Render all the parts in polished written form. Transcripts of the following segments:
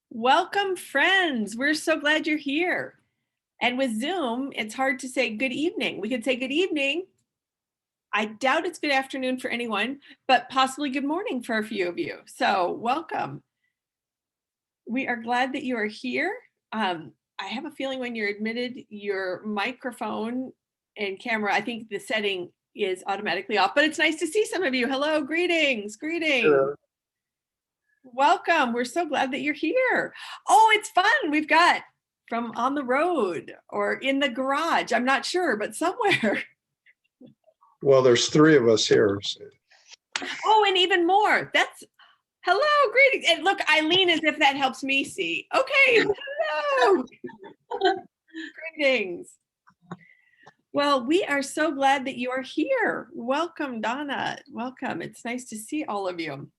Welcome, friends. We're so glad you're here. And with Zoom, it's hard to say good evening. We could say good evening. I doubt it's good afternoon for anyone, but possibly good morning for a few of you. So welcome. We are glad that you are here. I have a feeling when you're admitted, your microphone and camera, I think the setting is automatically off, but it's nice to see some of you. Hello, greetings. Hello. Welcome. We're so glad that you're here. Oh, it's fun. We've got from on the road or in the garage. I'm not sure, but somewhere. Well, there's three of us here. So. Oh, and even more. That's hello, greetings. And look, Eileen, as if that helps me see. Okay, hello. Greetings. Well, we are so glad that you are here. Welcome, Donna. Welcome. It's nice to see all of you.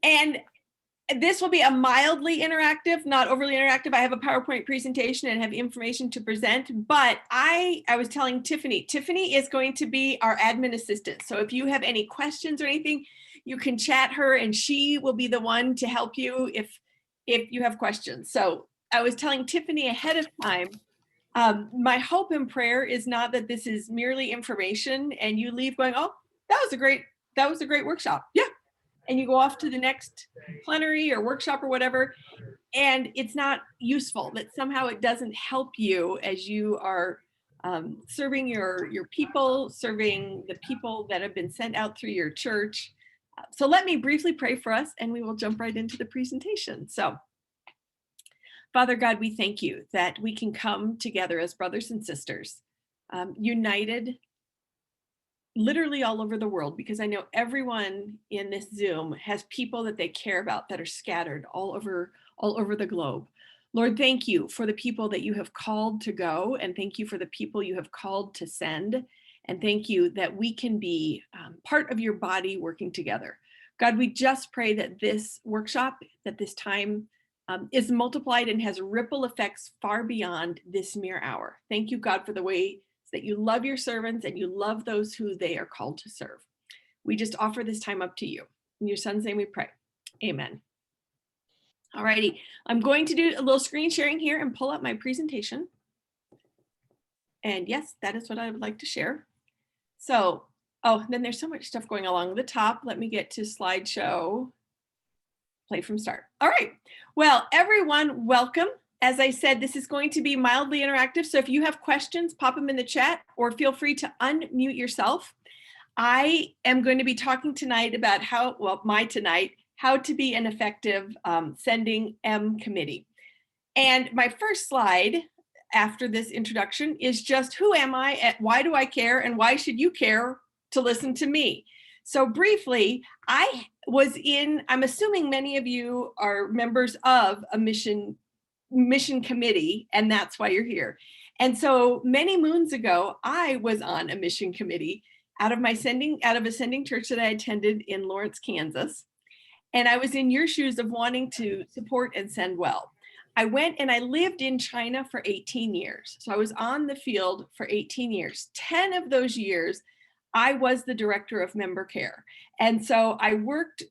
And this will be a mildly interactive, not overly interactive. I have a PowerPoint presentation and have information to present, but I was telling Tiffany is going to be our admin assistant. So if you have any questions or anything, you can chat her and she will be the one to help you if you have questions. So I was telling Tiffany ahead of time, my hope and prayer is not that this is merely information and you leave going, oh, that was a great workshop. Yeah. And you go off to the next plenary or workshop or whatever, and it's not useful, that somehow it doesn't help you as you are serving your people, serving the people that have been sent out through your church. So let me briefly pray for us and we will jump right into the presentation. So, Father God, we thank you that we can come together as brothers and sisters, united literally all over the world, because I know everyone in this Zoom has people that they care about that are scattered all over the globe. Lord, thank you for the people that you have called to go, and thank you for the people you have called to send, and thank you that we can be part of your body working together. God, we just pray that this workshop, that this time is multiplied and has ripple effects far beyond this mere hour. Thank you, God, for the way that you love your servants and you love those who they are called to serve. We just offer this time up to you. In your son's name we pray. Amen. All righty. I'm going to do a little screen sharing here and pull up my presentation. And yes, that is what I would like to share. So, oh, then there's so much stuff going along the top. Let me get to slideshow. Play from start. All right. Well, everyone, welcome. As I said, this is going to be mildly interactive. So if you have questions, pop them in the chat or feel free to unmute yourself. I am going to be talking tonight about how to be an effective sending M committee. And my first slide after this introduction is just who am I, why do I care, and why should you care to listen to me? So briefly, I'm assuming many of you are members of a mission committee, and that's why you're here. And so many moons ago, I was on a mission committee out of a sending church that I attended in Lawrence, Kansas. And I was in your shoes of wanting to support and send well. I went and I lived in China for 18 years. So I was on the field for 18 years. 10 of those years, I was the director of member care. And so I worked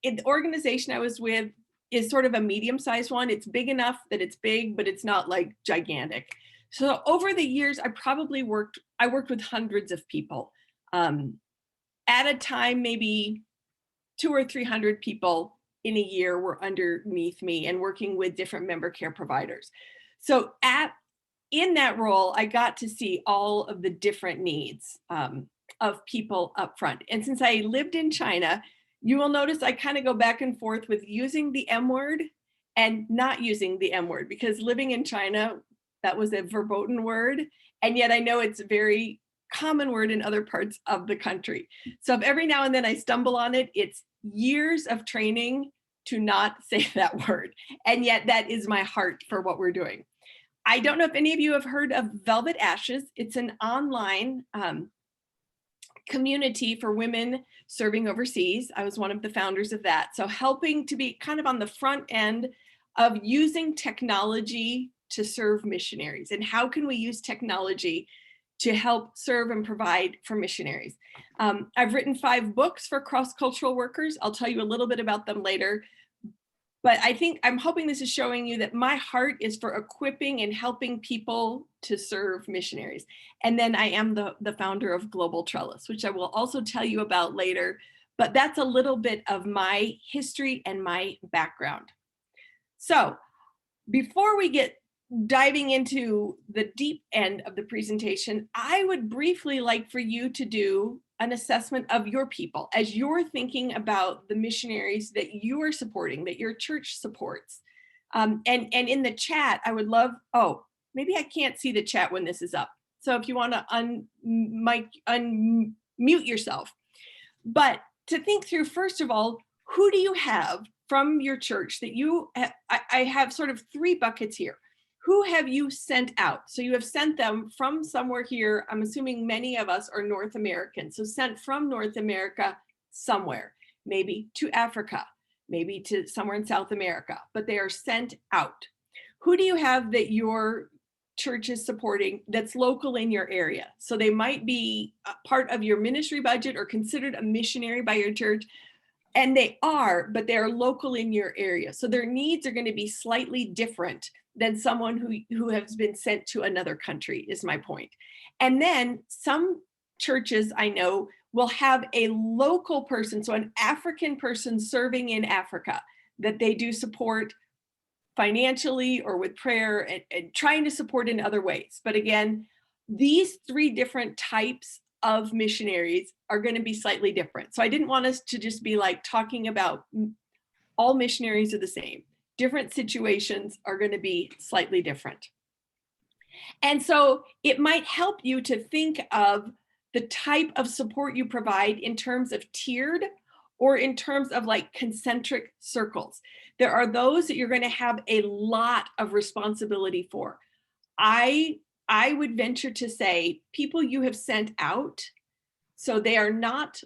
in the organization I was with is sort of a medium-sized one. It's big enough that it's big, but it's not like gigantic. So over the years, I worked with hundreds of people. At a time, maybe 200 or 300 people in a year were underneath me and working with different member care providers. So in that role, I got to see all of the different needs of people up front. And since I lived in China, you will notice I kind of go back and forth with using the M word and not using the M word, because living in China, that was a verboten word. And yet I know it's a very common word in other parts of the country. So if every now and then I stumble on it, it's years of training to not say that word. And yet that is my heart for what we're doing. I don't know if any of you have heard of Velvet Ashes. It's an online community for women serving overseas. I was one of the founders of that. So helping to be kind of on the front end of using technology to serve missionaries, and how can we use technology to help serve and provide for missionaries. I've written 5 books for cross-cultural workers. I'll tell you a little bit about them later. But I'm hoping this is showing you that my heart is for equipping and helping people to serve missionaries. And then I am the founder of Global Trellis, which I will also tell you about later. But that's a little bit of my history and my background. So before we get diving into the deep end of the presentation, I would briefly like for you to do an assessment of your people as you're thinking about the missionaries that you are supporting, that your church supports. And in the chat, I would love, oh, maybe I can't see the chat when this is up. So if you want to unmute yourself. But to think through, first of all, who do you have from your church that you, I have sort of three buckets here. Who have you sent out? So you have sent them from somewhere here. I'm assuming many of us are North American. So sent from North America somewhere, maybe to Africa, maybe to somewhere in South America, but they are sent out. Who do you have that your church is supporting that's local in your area? So they might be a part of your ministry budget or considered a missionary by your church. And they are, but they are local in your area. So their needs are going to be slightly different than someone who has been sent to another country, is my point. And then some churches I know will have a local person, so an African person serving in Africa that they do support financially or with prayer and trying to support in other ways. But again, these three different types of missionaries are going to be slightly different. So I didn't want us to just be like talking about all missionaries are the same. Different situations are going to be slightly different. And so it might help you to think of the type of support you provide in terms of tiered or in terms of like concentric circles. There are those that you're going to have a lot of responsibility for. I would venture to say people you have sent out, so they are not,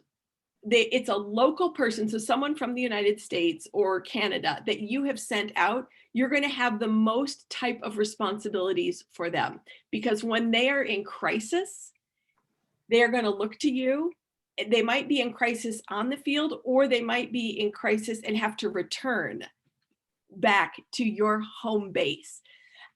it's a local person, so someone from the United States or Canada that you have sent out, you're going to have the most type of responsibilities for them. Because when they are in crisis, they are going to look to you. They might be in crisis on the field, or they might be in crisis and have to return back to your home base.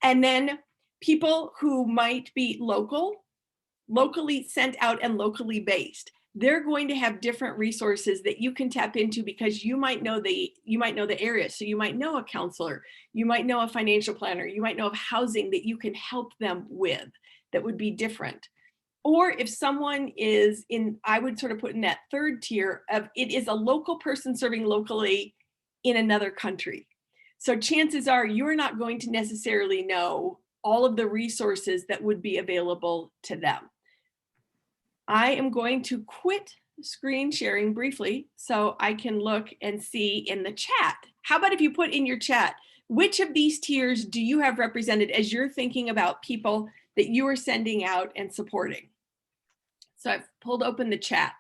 And then people who might be locally sent out and locally based, they're going to have different resources that you can tap into because you might know the area. So you might know a counselor, you might know a financial planner, you might know of housing that you can help them with that would be different. Or if someone is in, I would sort of put in that third tier of it is a local person serving locally in another country. So chances are you're not going to necessarily know all of the resources that would be available to them. I am going to quit screen sharing briefly so I can look and see in the chat. How about if you put in your chat, which of these tiers do you have represented as you're thinking about people that you are sending out and supporting? So I've pulled open the chat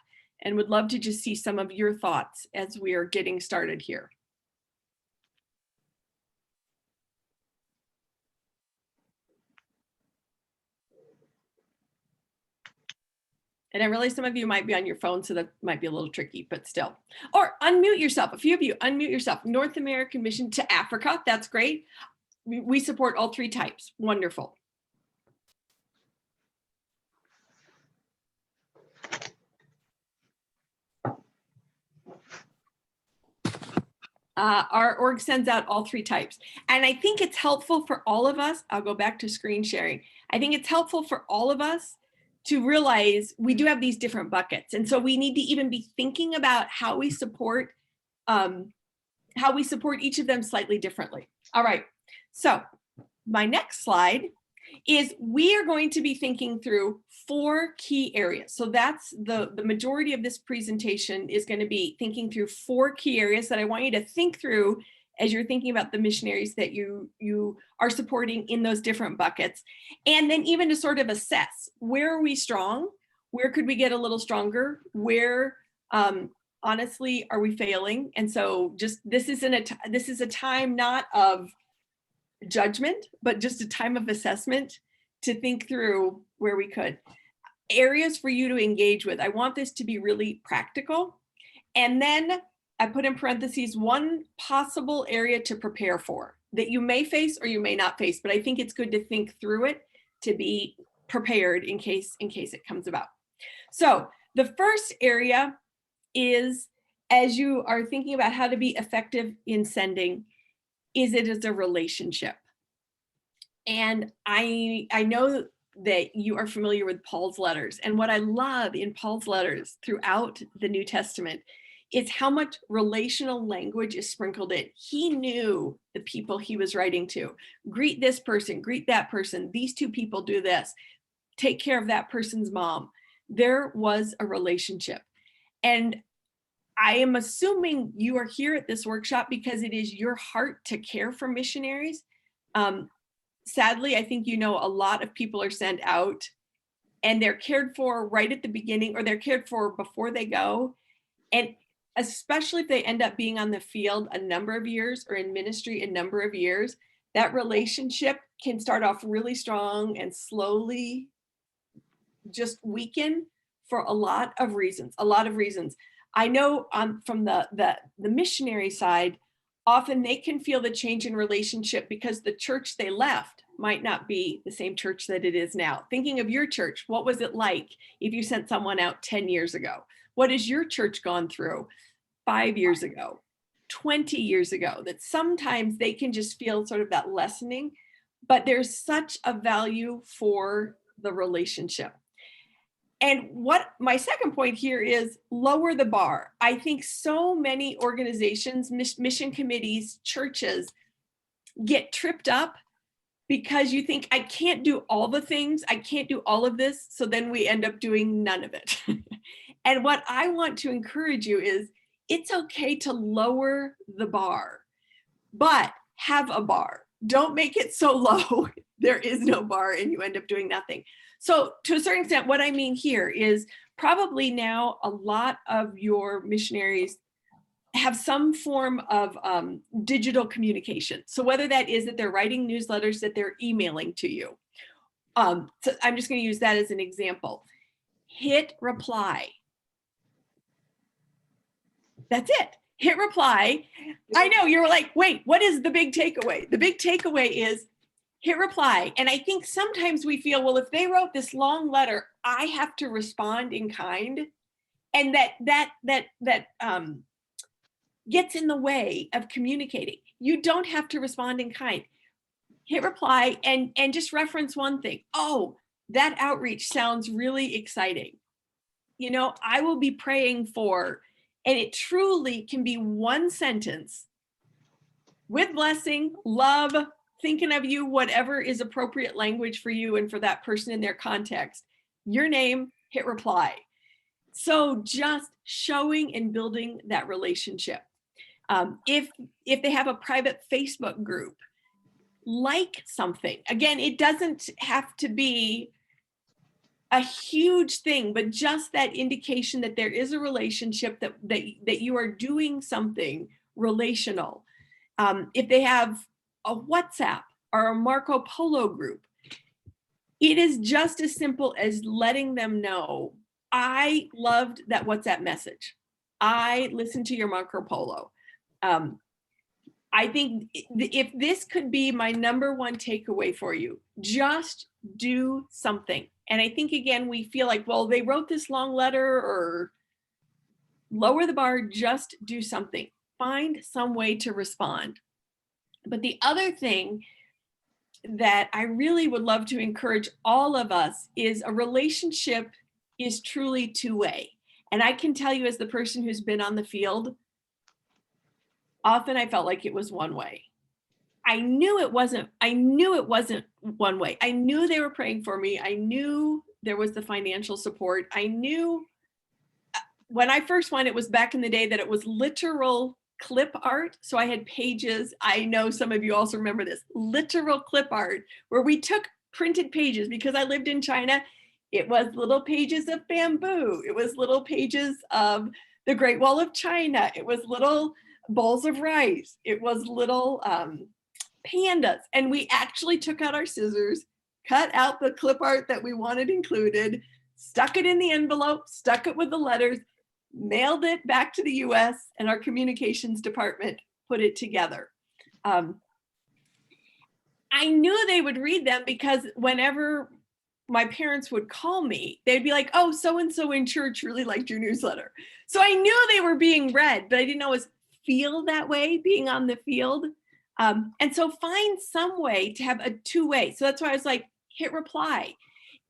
and would love to just see some of your thoughts as we are getting started here. And I realize some of you might be on your phone, so that might be a little tricky, but still. Or unmute yourself. A few of you, unmute yourself. North American Mission to Africa, that's great. We support all three types. Wonderful. Our org sends out all three types. And I think it's helpful for all of us. I'll go back to screen sharing. I think it's helpful for all of us to realize we do have these different buckets. And so we need to even be thinking about how we support each of them slightly differently. All right, so my next slide is we are going to be thinking through 4 key areas. So that's the majority of this presentation is going to be thinking through 4 key areas that I want you to think through as you're thinking about the missionaries that you are supporting in those different buckets. And then even to sort of assess, where are we strong? Where could we get a little stronger? Where honestly are we failing? And so just this is a time not of judgment, but just a time of assessment to think through where we could. Areas for you to engage with. I want this to be really practical. And then I put in parentheses, one possible area to prepare for that you may face or you may not face, but I think it's good to think through it to be prepared in case it comes about. So the first area is, as you are thinking about how to be effective in sending, is it as a relationship. And I know that you are familiar with Paul's letters. And what I love in Paul's letters throughout the New Testament is how much relational language is sprinkled in. He knew the people he was writing to. Greet this person, greet that person. These two people do this. Take care of that person's mom. There was a relationship. And I am assuming you are here at this workshop because it is your heart to care for missionaries. Sadly, I think you know a lot of people are sent out and they're cared for right at the beginning, or they're cared for before they go. And especially if they end up being on the field a number of years or in ministry a number of years, that relationship can start off really strong and slowly just weaken for a lot of reasons. I know from the missionary side, often they can feel the change in relationship because the church they left might not be the same church that it is now. Thinking of your church, what was it like if you sent someone out 10 years ago? What has your church gone through 5 years ago, 20 years ago? That sometimes they can just feel sort of that lessening, but there's such a value for the relationship. And what my second point here is, lower the bar. I think so many organizations, mission committees, churches get tripped up because you think, I can't do all the things, I can't do all of this, so then we end up doing none of it. And what I want to encourage you is, it's okay to lower the bar, but have a bar. Don't make it so low there is no bar and you end up doing nothing. So to a certain extent, what I mean here is, probably now a lot of your missionaries have some form of digital communication. So whether that is that they're writing newsletters, that they're emailing to you. So I'm just going to use that as an example. Hit reply. That's it. Hit reply. I know you're like, wait, what is the big takeaway? The big takeaway is hit reply. And I think sometimes we feel, well, if they wrote this long letter, I have to respond in kind. And that gets in the way of communicating. You don't have to respond in kind. Hit reply and just reference one thing. Oh, that outreach sounds really exciting. You know, I will be praying for, and it truly can be one sentence with blessing, love, thinking of you, whatever is appropriate language for you and for that person in their context. Your name, hit reply. So just showing and building that relationship. If they have a private Facebook group, like something. Again, it doesn't have to be a huge thing, but just that indication that there is a relationship, that you are doing something relational. If they have a WhatsApp or a Marco Polo group, it is just as simple as letting them know, I loved that WhatsApp message. I listened to your Marco Polo. I think if this could be my number one takeaway for you, just do something. And I think, again, we feel like, well, they wrote this long letter, or lower the bar, just do something. Find some way to respond. But the other thing that I really would love to encourage all of us is, a relationship is truly two-way. And I can tell you, as the person who's been on the field, often I felt like it was one way. I knew it wasn't one way. I knew they were praying for me. I knew there was the financial support. I knew when I first went, it was back in the day that it was literal clip art. So I had pages. I know some of you also remember this, literal clip art, where we took printed pages. Because I lived in China, it was little pages of bamboo. It was little pages of the Great Wall of China. It was little bowls of rice. It was little pandas. And we actually took out our scissors, cut out the clip art that we wanted included, stuck it in the envelope, stuck it with the letters, mailed it back to the US, and our communications department put it together. I knew they would read them because whenever my parents would call me, they'd be like, oh, so-and-so in church really liked your newsletter. So I knew they were being read, but I didn't always feel that way being on the field. And so find some way to have a two-way. So that's why I was like, hit reply.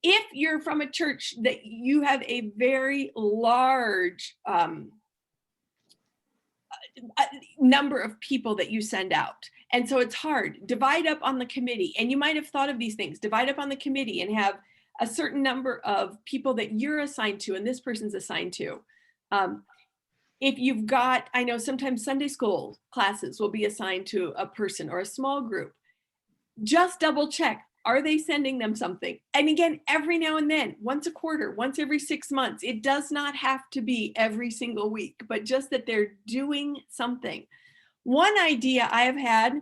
If you're from a church that you have a very large number of people that you send out, and so it's hard, divide up on the committee. And you might have thought of these things, divide up on the committee and have a certain number of people that you're assigned to and this person's assigned to. If you've got, I know sometimes Sunday school classes will be assigned to a person or a small group. Just double check, are they sending them something? And again, every now and then, once a quarter, once every 6 months, it does not have to be every single week, but just that they're doing something. One idea I have had,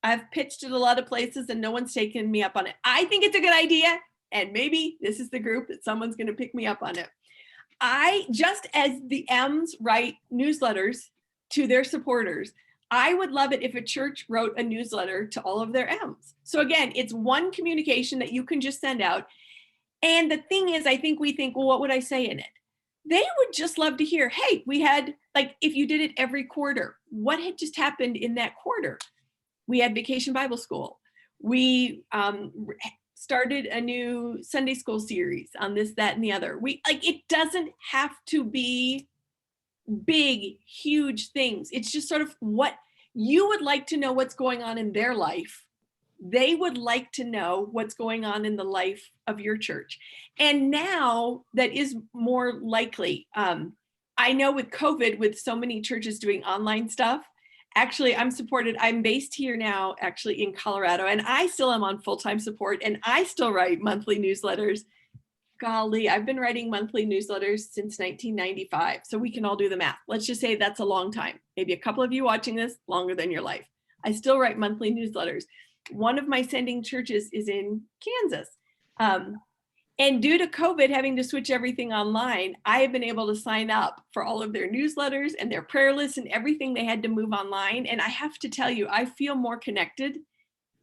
I've pitched it a lot of places and no one's taken me up on it. I think it's a good idea, and maybe this is the group that someone's going to pick me up on it. Just as the M's write newsletters to their supporters, I would love it if a church wrote a newsletter to all of their M's. So again, it's one communication that you can just send out. And the thing is, I think we think, well, what would I say in it? They would just love to hear, hey, we had, like, if you did it every quarter, what had just happened in that quarter? We had Vacation Bible School. We started a new Sunday school series on this, that, and the other. It doesn't have to be big, huge things. It's just sort of what you would like to know what's going on in their life. They would like to know what's going on in the life of your church. And now that is more likely. I know with COVID, with so many churches doing online stuff, actually, I'm based here now, actually in Colorado, and I still am on full-time support, and I still write monthly newsletters. Golly, I've been writing monthly newsletters since 1995, so we can all do the math. Let's just say that's a long time. Maybe a couple of you watching this, longer than your life. I still write monthly newsletters. One of my sending churches is in Kansas. And due to COVID having to switch everything online, I have been able to sign up for all of their newsletters and their prayer lists and everything they had to move online. And I have to tell you, I feel more connected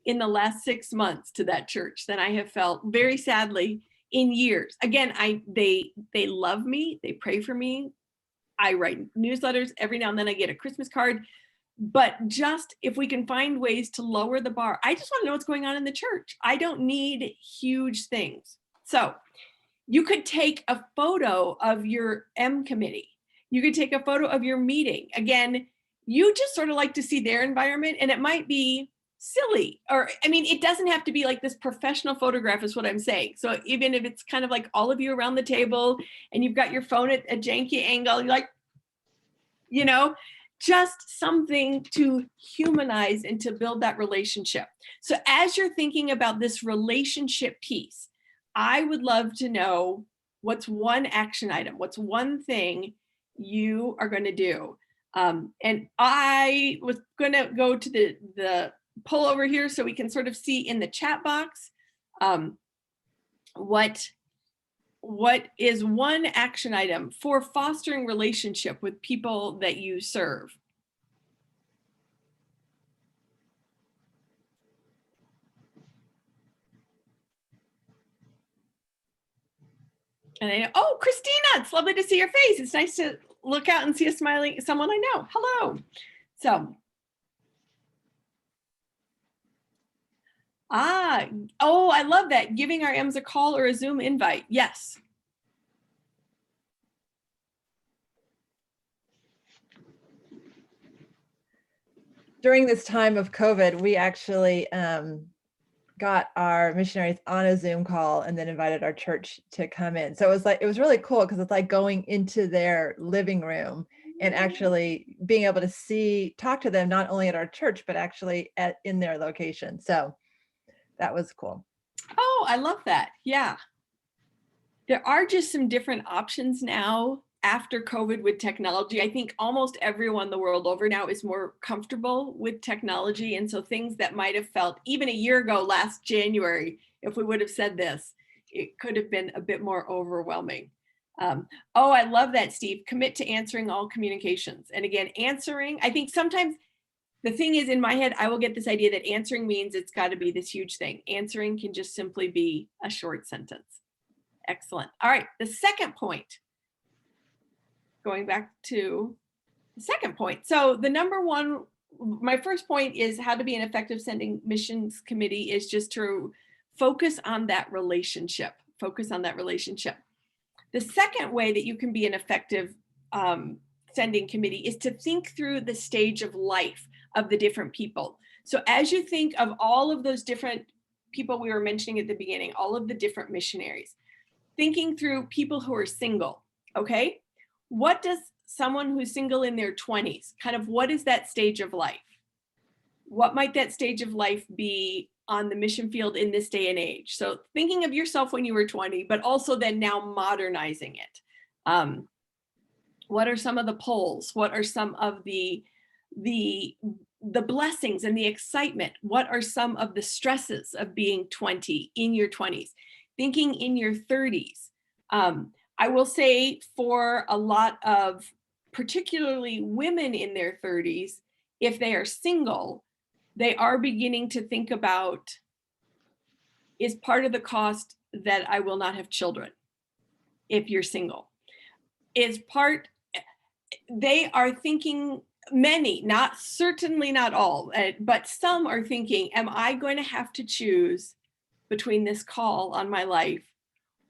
in the last 6 months to that church than I have felt, very sadly, in years. Again, they love me, they pray for me. I write newsletters. Every now and then I get a Christmas card. But just if we can find ways to lower the bar, I just want to know what's going on in the church. I don't need huge things. So you could take a photo of your M committee. You could take a photo of your meeting. Again, you just sort of like to see their environment, and it might be silly, or, I mean, it doesn't have to be like this professional photograph is what I'm saying. So even if it's kind of like all of you around the table and you've got your phone at a janky angle, you're like, just something to humanize and to build that relationship. So as you're thinking about this relationship piece, I would love to know what's one action item, what's one thing you are going to do. And I was going to go to the poll over here so we can sort of see in the chat box what is one action item for fostering relationship with people that you serve. And I know, oh, Christina, it's lovely to see your face. It's nice to look out and see a smiling someone I know. Hello. So, oh, I love that. Giving our M's a call or a Zoom invite. Yes. During this time of COVID, we actually got our missionaries on a Zoom call and then invited our church to come in. So it was really cool because it's like going into their living room and actually being able to talk to them, not only at our church, but actually in their location. So that was cool. Oh, I love that. Yeah. There are just some different options now after COVID with technology. I think almost everyone the world over now is more comfortable with technology. And so things that might have felt even a year ago, last January, if we would have said this, it could have been a bit more overwhelming. Oh, I love that, Steve. Commit to answering all communications. And again, answering, I think sometimes the thing is, in my head, I will get this idea that answering means it's got to be this huge thing. Answering can just simply be a short sentence. Excellent. All right, the second point. Going back to the second point. So the number one, my first point is how to be an effective sending missions committee is just to focus on that relationship. Focus on that relationship. The second way that you can be an effective sending committee is to think through the stage of life of the different people. So as you think of all of those different people we were mentioning at the beginning, all of the different missionaries, thinking through people who are single, okay? What does someone who's single in their 20s, kind of what is that stage of life? What might that stage of life be on the mission field in this day and age? So thinking of yourself when you were 20, but also then now modernizing it. What are some of the polls? What are some of the blessings and the excitement? What are some of the stresses of being 20 in your 20s? Thinking in your 30s. I will say for a lot of particularly women in their 30s, if they are single, they are beginning to think about, is part of the cost that I will not have children if you're single? They are thinking, many, certainly not all, but some are thinking, am I going to have to choose between this call on my life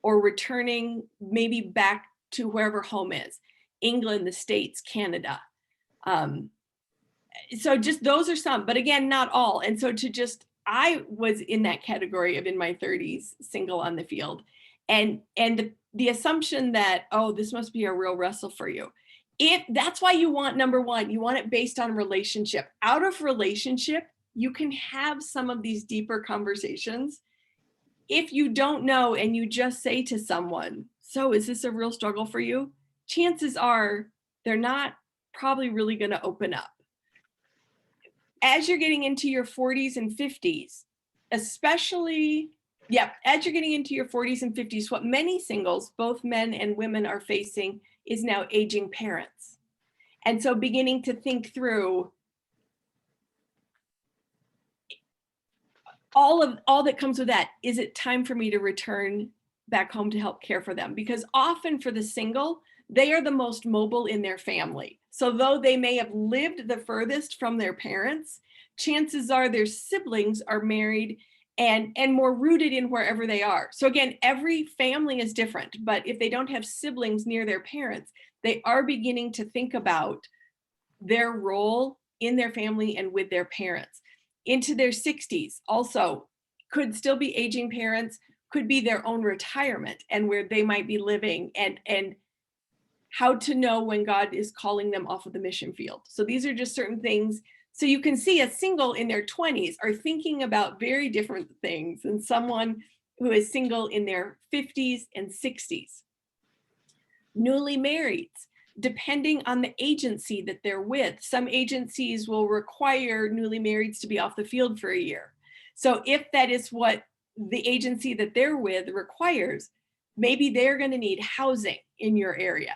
or returning maybe back to wherever home is, England, the States, Canada. So just those are some, but again, not all. And so I was in that category of in my 30s, single on the field. And the assumption that, oh, this must be a real wrestle for you. That's why you want, number one, you want it based on relationship. Out of relationship, you can have some of these deeper conversations. If you don't know and you just say to someone, so is this a real struggle for you? Chances are they're not probably really going to open up. As you're getting into your 40s and 50s, especially, as you're getting into your 40s and 50s, what many singles, both men and women, are facing is now aging parents. And so beginning to think through all that comes with that. Is it time for me to return back home to help care for them? Because often for the single, they are the most mobile in their family. So though they may have lived the furthest from their parents, chances are their siblings are married and more rooted in wherever they are. So again, every family is different, but if they don't have siblings near their parents, they are beginning to think about their role in their family and with their parents. Into their 60s, also could still be aging parents, could be their own retirement and where they might be living, and how to know when God is calling them off of the mission field. So these are just certain things. So you can see a single in their 20s are thinking about very different things than someone who is single in their 50s and 60s. Newly married, depending on the agency that they're with. Some agencies will require newly marrieds to be off the field for a year. So if that is what the agency that they're with requires, maybe they're going to need housing in your area.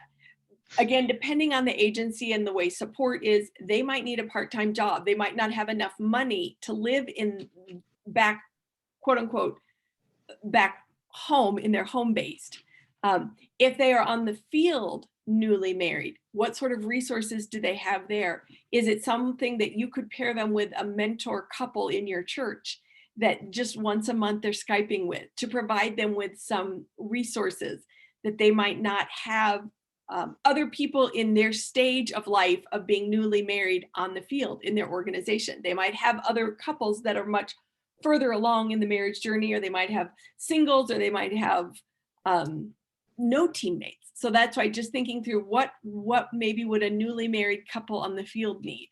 Again, depending on the agency and the way support is, they might need a part-time job. They might not have enough money to live in back, quote unquote, back home in their home based. If they are on the field newly married, what sort of resources do they have there? Is it something that you could pair them with a mentor couple in your church that just once a month they're Skyping with, to provide them with some resources that they might not have other people in their stage of life of being newly married on the field in their organization? They might have other couples that are much further along in the marriage journey, or they might have singles, or they might have no teammates. So that's why just thinking through what maybe would a newly married couple on the field need?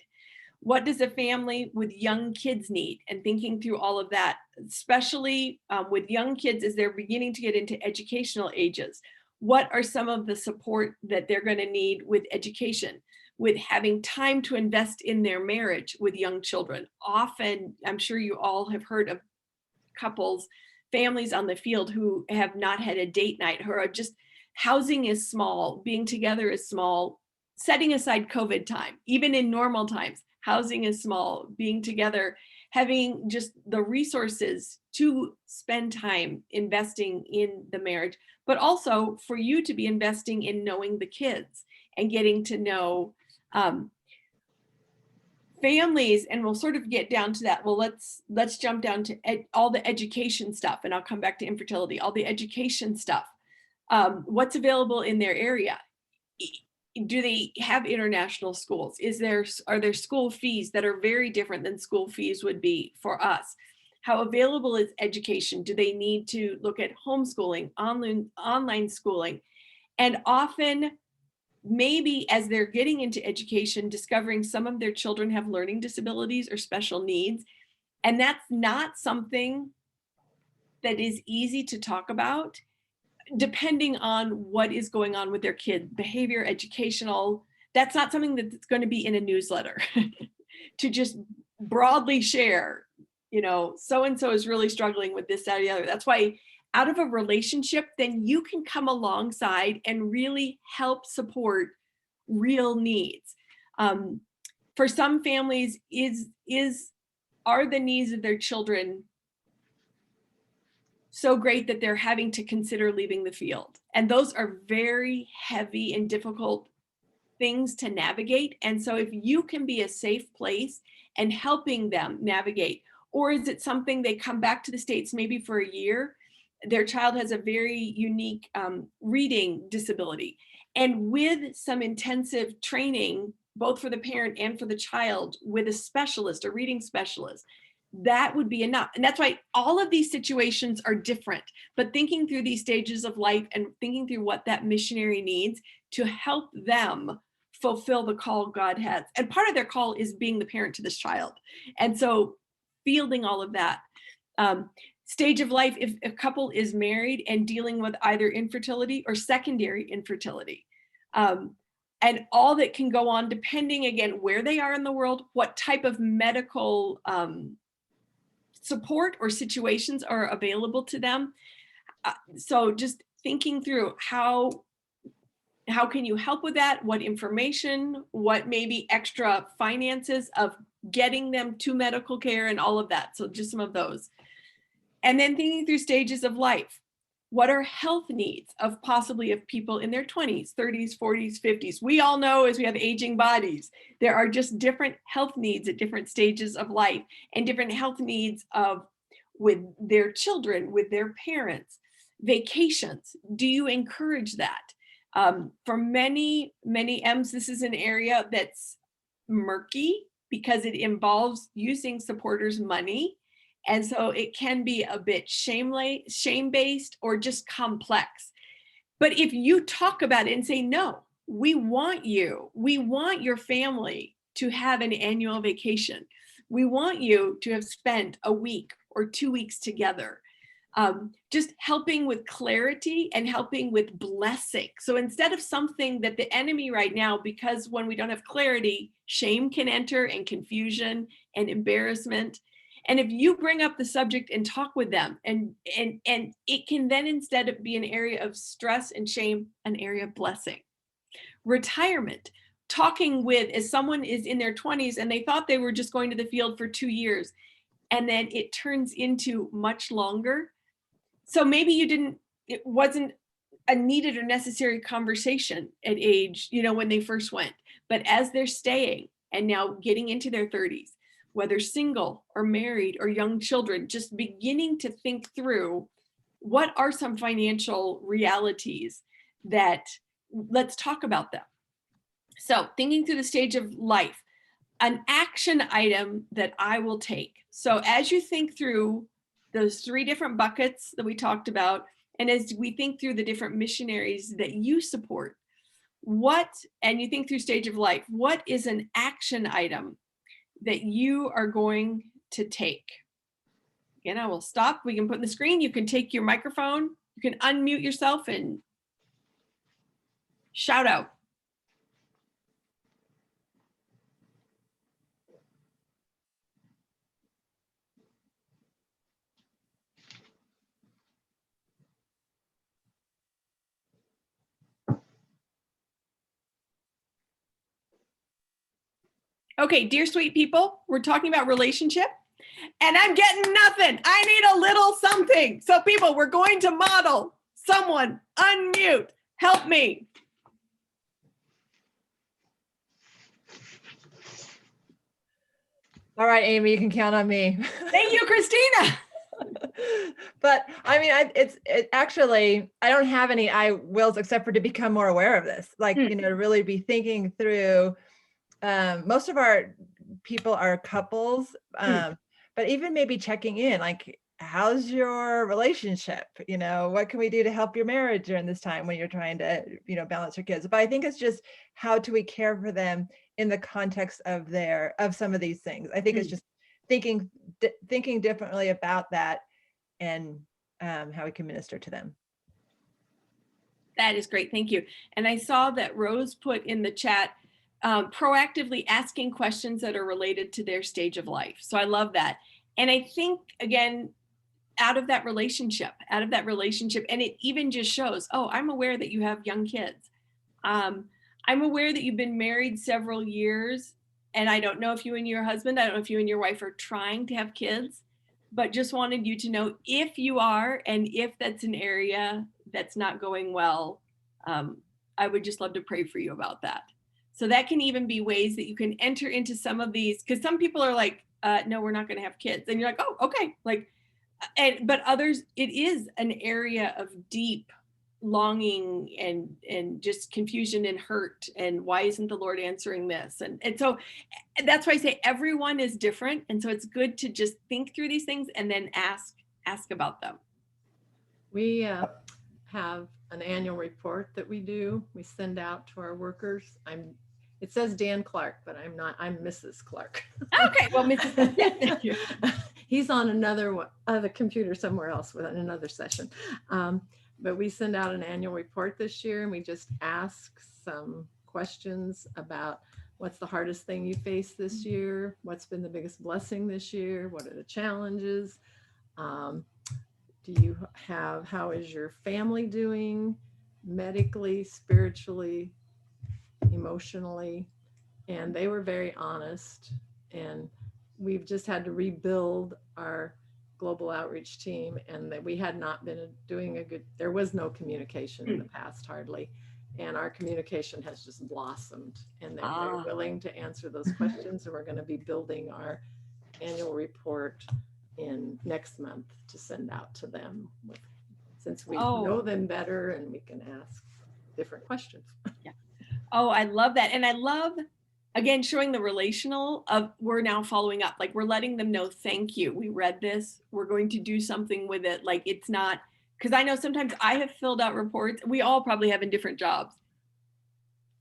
What does a family with young kids need? And thinking through all of that, especially with young kids as they're beginning to get into educational ages. What are some of the support that they're going to need with education, with having time to invest in their marriage with young children? Often, I'm sure you all have heard of couples, families on the field who have not had a date night, who are just, Housing is small, being together is small, setting aside COVID time, even in normal times, housing is small, being together, having just the resources to spend time investing in the marriage, but also for you to be investing in knowing the kids and getting to know families. And we'll sort of get down to that. Well, let's jump down to all the education stuff, and I'll come back to infertility, all the education stuff. What's available in their area? Do they have international schools? Are there school fees that are very different than school fees would be for us? How available is education? Do they need to look at homeschooling, online schooling? And often, maybe as they're getting into education, discovering some of their children have learning disabilities or special needs. And that's not something that is easy to talk about, depending on what is going on with their kid, behavior, educational. That's not something that's going to be in a newsletter to just broadly share, so-and-so is really struggling with this, that, or the other. That's why out of a relationship, then you can come alongside and really help support real needs. For some families, are the needs of their children so great that they're having to consider leaving the field? And those are very heavy and difficult things to navigate. And so if you can be a safe place and helping them navigate, or is it something they come back to the States maybe for a year, their child has a very unique reading disability, and with some intensive training, both for the parent and for the child, with a specialist, a reading specialist, that would be enough. And that's why all of these situations are different, but thinking through these stages of life and thinking through what that missionary needs to help them fulfill the call God has. And part of their call is being the parent to this child. And so fielding all of that. Stage of life, if a couple is married and dealing with either infertility or secondary infertility, and all that can go on depending, again, where they are in the world, what type of medical support or situations are available to them. So just thinking through how can you help with that? What information, what maybe extra finances of getting them to medical care and all of that. So just some of those. And then thinking through stages of life. What are health needs of people in their 20s, 30s, 40s, 50s? We all know as we have aging bodies, there are just different health needs at different stages of life, and different health needs with their children, with their parents. Vacations, do you encourage that? For many M's, this is an area that's murky because it involves using supporters' money. And so it can be a bit shame-based or just complex. But if you talk about it and say, no, we want your family to have an annual vacation. We want you to have spent a week or 2 weeks together. Just helping with clarity and helping with blessing. So instead of something that the enemy right now, because when we don't have clarity, shame can enter, and confusion and embarrassment. And if you bring up the subject and talk with them, and it can then, instead of be an area of stress and shame, an area of blessing. Retirement, talking with, as someone is in their 20s and they thought they were just going to the field for 2 years, and then it turns into much longer. So maybe it wasn't a needed or necessary conversation at age, when they first went, but as they're staying and now getting into their 30s, whether single or married or young children, just beginning to think through what are some financial realities that, let's talk about them. So thinking through the stage of life, an action item that I will take. So as you think through those 3 different buckets that we talked about, and as we think through the different missionaries that you support, and you think through stage of life, what is an action item that you are going to take? Again, I will stop. We can put in the screen. You can take your microphone. You can unmute yourself and shout out. Okay, dear sweet people, we're talking about relationship and I'm getting nothing. I need a little something. So people, we're going to model. Someone unmute. Help me. All right, Amy, you can count on me. Thank you, Christina. But I mean, actually, I don't have any I wills except for to become more aware of this, like, you know, to really be thinking through. Most of our people are couples, but even maybe checking in, like, how's your relationship? You know, what can we do to help your marriage during this time when you're trying to, you know, balance your kids? But I think it's just how do we care for them in the context of some of these things. I think it's just thinking differently about that and how we can minister to them. That is great. Thank you. And I saw that Rose put in the chat, proactively asking questions that are related to their stage of life. So I love that. And I think, again, out of that relationship, and it even just shows, oh, I'm aware that you have young kids. I'm aware that you've been married several years, and I don't know if you and your husband, I don't know if you and your wife are trying to have kids, but just wanted you to know if you are, and if that's an area that's not going well, I would just love to pray for you about that. So that can even be ways that you can enter into some of these, because some people are like, no, we're not going to have kids. And you're like, oh, okay. Like, but others, it is an area of deep longing and just confusion and hurt. And why isn't the Lord answering this? And so that's why I say everyone is different. And so it's good to just think through these things and then ask about them. We have an annual report that we do. We send out to our workers. It says Dan Clark, but I'm not. I'm Mrs. Clark. Okay, well, Mrs. Thank you. He's on the computer somewhere else with another session. But we send out an annual report this year, and we just ask some questions about what's the hardest thing you faced this year, what's been the biggest blessing this year, what are the challenges, how is your family doing medically, spiritually, emotionally? And they were very honest, and we've just had to rebuild our global outreach team, and that we had not been there was no communication in the past hardly, and our communication has just blossomed, and they're very willing to answer those questions. And we're going to be building our annual report in next month to send out to them, since we know them better and we can ask different questions. Yeah. Oh, I love that. And I love, again, showing the relational of we're now following up, like we're letting them know, thank you. We read this. We're going to do something with it. Like it's not, because I know sometimes I have filled out reports. We all probably have in different jobs.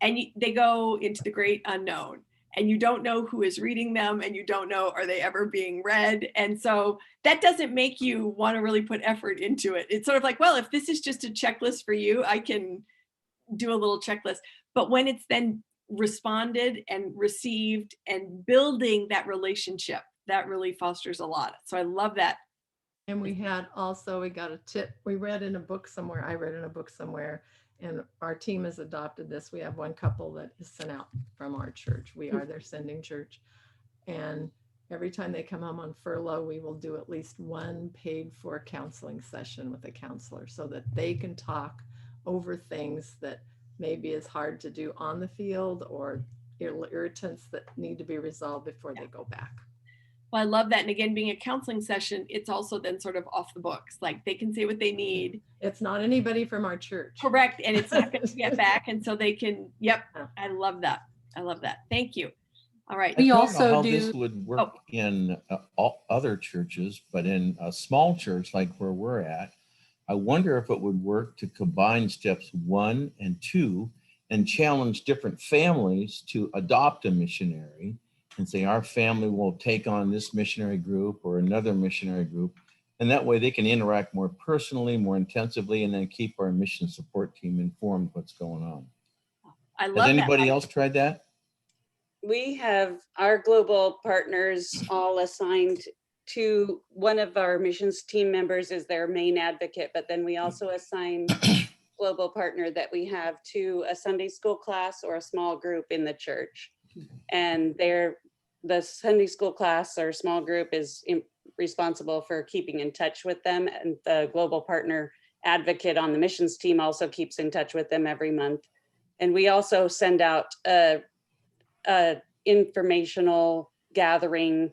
And they go into the great unknown. And you don't know who is reading them, and you don't know, are they ever being read? And so that doesn't make you want to really put effort into it. It's sort of like, well, if this is just a checklist for you, I can do a little checklist. But when it's then responded and received and building that relationship, that really fosters a lot. So I love that. And we got a tip. I read in a book somewhere, and our team has adopted this. We have one couple that is sent out from our church. We are their sending church. And every time they come home on furlough, we will do at least one paid for counseling session with a counselor so that they can talk over things that maybe is hard to do on the field, or irritants that need to be resolved before they go back. Well, I love that. And again, being a counseling session, it's also then sort of off the books. Like they can say what they need. It's not anybody from our church. Correct. And it's not going to get back. And so they can, yep. I love that. Thank you. All right. We also how this would work in all other churches, but in a small church like where we're at, I wonder if it would work to combine steps 1 and 2 and challenge different families to adopt a missionary and say, our family will take on this missionary group or another missionary group. And that way they can interact more personally, more intensively, and then keep our mission support team informed what's going on. I love Has anybody else tried that? We have our global partners all assigned to one of our missions team members as their main advocate, but then we also assign global partner that we have to a Sunday school class or a small group in the church. And they're the Sunday school class or small group is responsible for keeping in touch with them, and the global partner advocate on the missions team also keeps in touch with them every month. And we also send out a informational gathering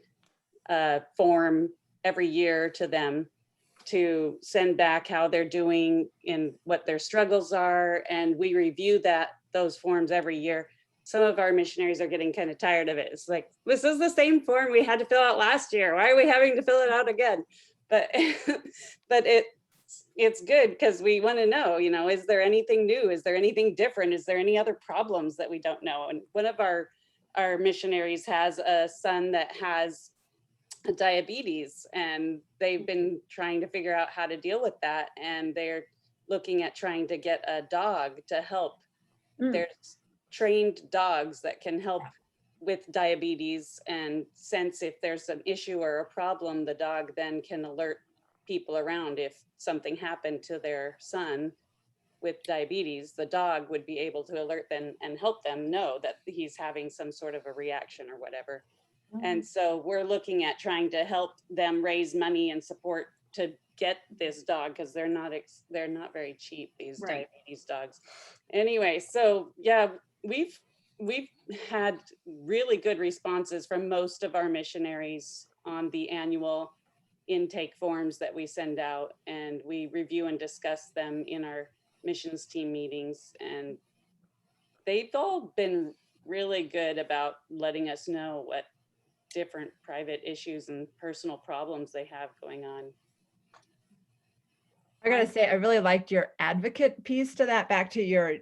form every year to them to send back how they're doing and what their struggles are. And we review those forms every year. Some of our missionaries are getting kind of tired of it. It's like, this is the same form we had to fill out last year. Why are we having to fill it out again? But but it's good because we want to know, is there anything new? Is there anything different? Is there any other problems that we don't know? And one of our missionaries has a son that has diabetes, and they've been trying to figure out how to deal with that. And they're looking at trying to get a dog to help. There's trained dogs that can help with diabetes and sense if there's an issue or a problem. The dog then can alert people around if something happened to their son with diabetes. The dog would be able to alert them and help them know that he's having some sort of a reaction or whatever. And so we're looking at trying to help them raise money and support to get this dog, because they're not very cheap, these diabetes dogs. Anyway, so yeah, we've had really good responses from most of our missionaries on the annual intake forms that we send out, and we review and discuss them in our missions team meetings. And they've all been really good about letting us know what different private issues and personal problems they have going on. I gotta say, I really liked your advocate piece to that, back to your,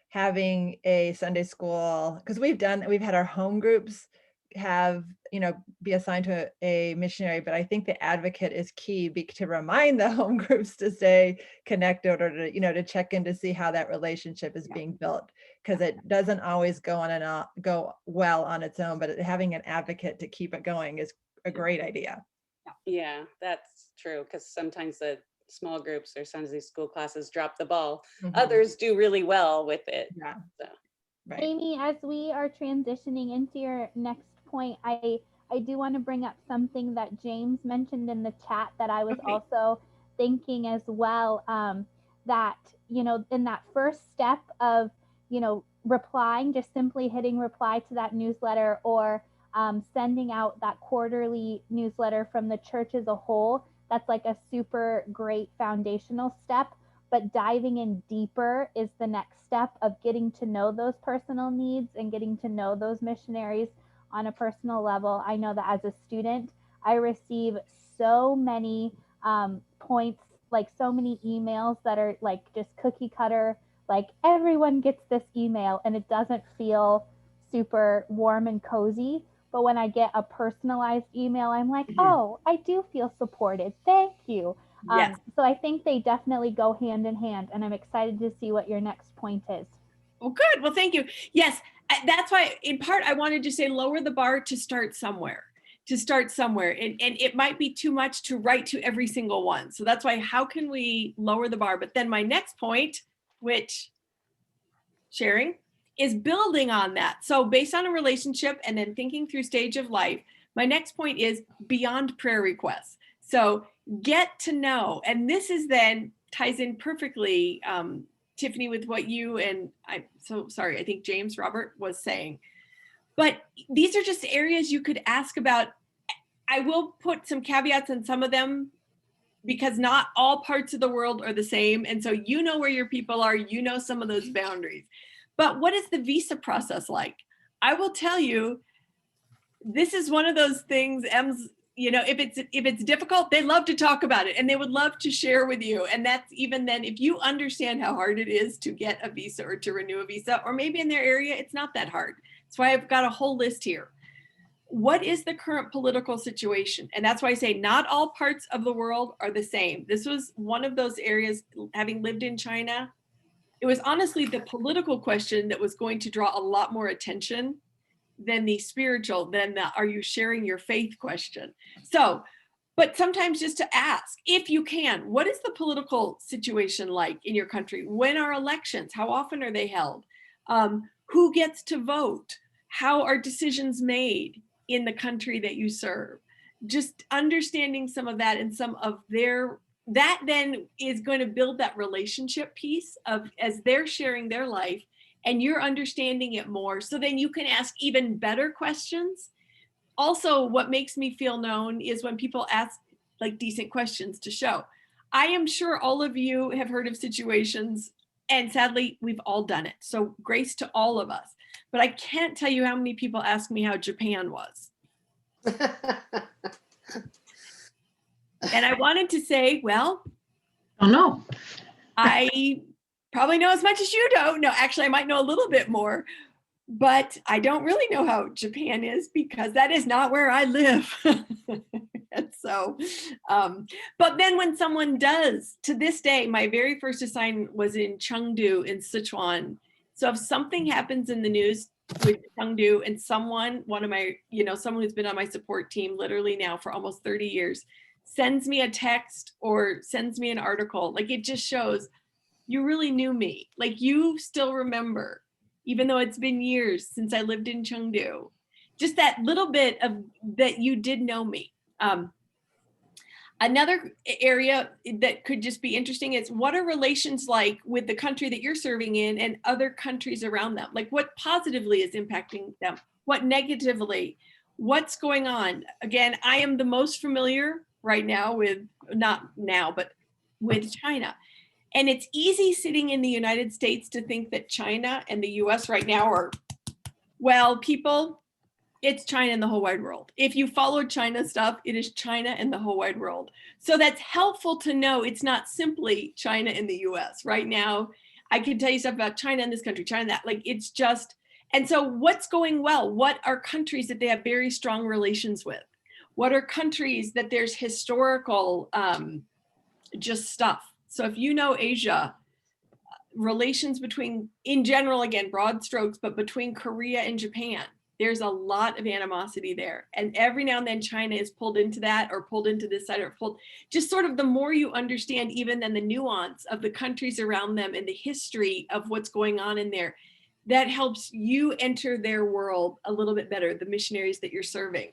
having a Sunday school, because we've had our home groups have, be assigned to a missionary, but I think the advocate is key to remind the home groups to stay connected, or to, to check in to see how that relationship is being built, because it doesn't always go on and go well on its own, but having an advocate to keep it going is a great idea. Yeah, that's true, because sometimes the small groups or Sunday school classes drop the ball. Others do really well with it. Yeah. So. Right. Amy, as we are transitioning into your next point, I do want to bring up something that James mentioned in the chat that I was also thinking as well, that, in that first step of, replying, just simply hitting reply to that newsletter, or sending out that quarterly newsletter from the church as a whole, that's like a super great foundational step. But diving in deeper is the next step of getting to know those personal needs and getting to know those missionaries on a personal level. I know that as a student, I receive so many points, like so many emails that are like just cookie cutter, like everyone gets this email, and it doesn't feel super warm and cozy. But when I get a personalized email, I'm like, oh, I do feel supported. Thank you. Yes. So I think they definitely go hand in hand, and I'm excited to see what your next point is. Well, good. Well, thank you. Yes, that's why in part I wanted to say lower the bar to start somewhere. And it might be too much to write to every single one. So that's why, how can we lower the bar? But then my next point, which sharing, is building on that. So based on a relationship and then thinking through stage of life, my next point is beyond prayer requests. So get to know, and this is then ties in perfectly, Tiffany, with what you and I'm so sorry, I think James Robert was saying. But these are just areas you could ask about. I will put some caveats on some of them, because not all parts of the world are the same. And so where your people are, some of those boundaries. But what is the visa process like? I will tell you, this is one of those things, if it's difficult, they love to talk about it, and they would love to share with you. And that's even then, if you understand how hard it is to get a visa or to renew a visa, or maybe in their area, it's not that hard. That's why I've got a whole list here. What is the current political situation? And that's why I say not all parts of the world are the same. This was one of those areas, having lived in China, it was honestly the political question that was going to draw a lot more attention than the spiritual, than the are you sharing your faith question. So, but sometimes just to ask, if you can, what is the political situation like in your country? When are elections? How often are they held? Who gets to vote? How are decisions made? in the country that you serve. Just understanding some of that and some of that then is going to build that relationship piece of as they're sharing their life and you're understanding it more. So then you can ask even better questions. Also, what makes me feel known is when people ask like decent questions to show. I am sure all of you have heard of situations, and sadly, we've all done it. So grace to all of us. But I can't tell you how many people ask me how Japan was. And I wanted to say, well, Oh, no. I probably know as much as you don't. No, actually, I might know a little bit more, but I don't really know how Japan is because that is not where I live. And so, but then when someone does, to this day, my very first assignment was in Chengdu in Sichuan. So if something happens in the news with Chengdu and someone, one of my, someone who's been on my support team literally now for almost 30 years, sends me a text or sends me an article, like it just shows you really knew me. Like you still remember, even though it's been years since I lived in Chengdu, just that little bit of that you did know me. Another area that could just be interesting is what are relations like with the country that you're serving in and other countries around them? Like what positively is impacting them? What negatively? What's going on? Again, I am the most familiar right now with, not now, but with China. And it's easy sitting in the United States to think that China and the US right now are, well, people, it's China and the whole wide world. If you follow China stuff, it is China and the whole wide world. So that's helpful to know it's not simply China and the US. Right now, I can tell you stuff about China and this country, China and that, like it's just, and so what's going well? What are countries that they have very strong relations with? What are countries that there's historical just stuff? So if you know Asia, relations between, in general, again, broad strokes, but between Korea and Japan, there's a lot of animosity there. And every now and then China is pulled into that or pulled into this side or pulled, just sort of the more you understand even then the nuance of the countries around them and the history of what's going on in there, that helps you enter their world a little bit better, the missionaries that you're serving.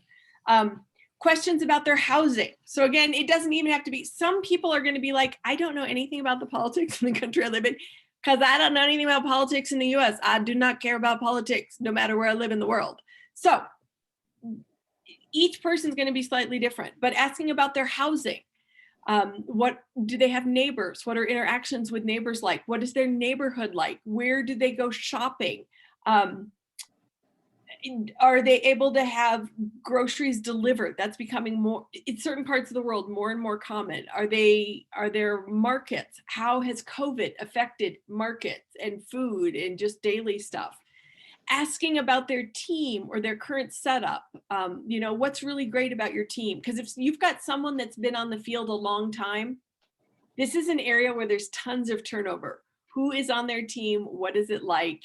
Questions about their housing. So again, it doesn't even have to be, some people are going to be like, I don't know anything about the politics in the country I live in because I don't know anything about politics in the US. I do not care about politics no matter where I live in the world. So each person's going to be slightly different, but asking about their housing. What do they have neighbors? What are interactions with neighbors like? What is their neighborhood like? Where do they go shopping? Are they able to have groceries delivered? That's becoming more, in certain parts of the world, more and more common. Are there markets? How has COVID affected markets and food and just daily stuff? Asking about their team or their current setup. What's really great about your team? Because if you've got someone that's been on the field a long time, this is an area where there's tons of turnover. Who is on their team? What is it like?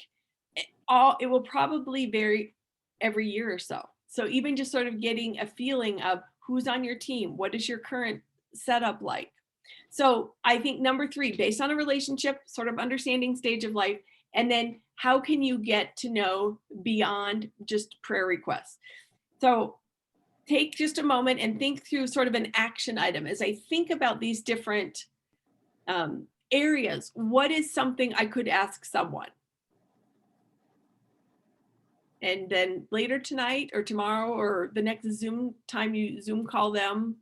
It will probably vary every year or so. So even just sort of getting a feeling of who's on your team, what is your current setup like? So I think number 3, based on a relationship, sort of understanding stage of life, and then how can you get to know beyond just prayer requests? So take just a moment and think through sort of an action item. As I think about these different areas, what is something I could ask someone? And then later tonight or tomorrow or the next Zoom time you Zoom call them,